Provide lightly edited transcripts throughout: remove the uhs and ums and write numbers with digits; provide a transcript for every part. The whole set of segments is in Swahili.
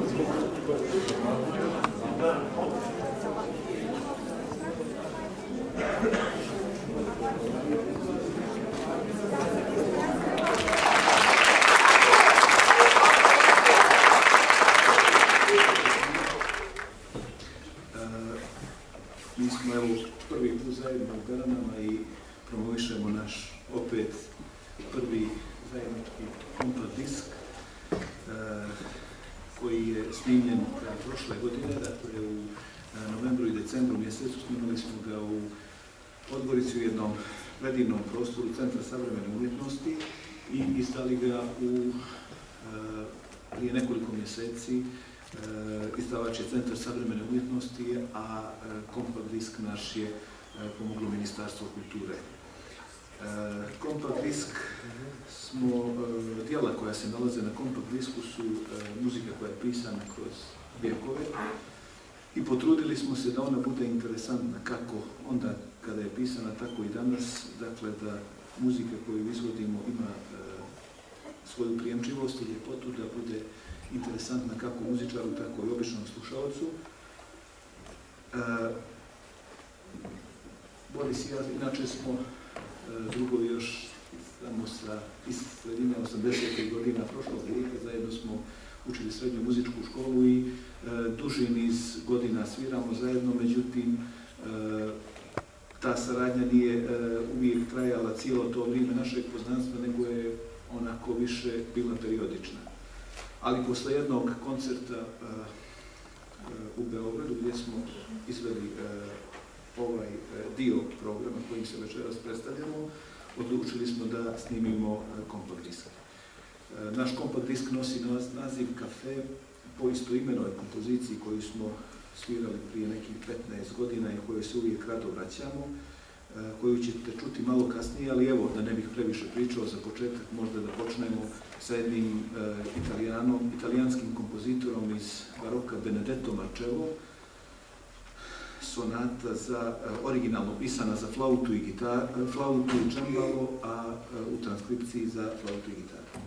Mi smo evo prvi put zajedno u Beranama i promovišemo naš opet prvi zajednički kompakt disk koji je snimljen prošle godine, dakle u novembru i decembru mjesecu. Snimali smo ga u Podgorici u jednom predivnom prostoru Centra savremene umjetnosti i izdali ga prije nekoliko mjeseci. Izdavač je Centar savremene umjetnosti, a kompakt disk naš je pomoglo Ministarstvo kulture. Kompakt disk djela koja se nalaze na kompakt disku su muzika koja je pisana kroz vjekove i potrudili smo se da ona bude interesantna kako onda kada je pisana, tako i danas, dakle da muzika koju izvodimo ima svoju prijemčivost i ljepotu, da bude interesantna kako muzičaru, tako i običnom slušalcu. Boris i ja, inače smo drugovi još samo iz sredine 80. godina prošlog vijeka, zajedno smo učili srednju muzičku školu i duži niz godina sviramo zajedno, međutim ta saradnja nije uvijek trajala cijelo to vrijeme našeg poznanstva, nego je onako više bila periodična. Ali posle jednog koncerta u Beogradu gdje smo izveli ovaj dio programa kojim se večeras predstavljamo, odlučili smo da snimimo kompakt disk. Naš kompakt disk nosi naziv Kafe po istoimenoj kompoziciji koju smo svirali prije nekih 15 godina i kojoj se uvijek rado vraćamo, koju ćete čuti malo kasnije, ali evo, da ne bih previše pričao, za početak možda da počnemo sa jednim italijanskim kompozitorom iz baroka, Benedetto Marcello, sonata originalno pisana za flautu i cembalo, a u transkripciji za flautu i gitaru.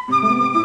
Thank you.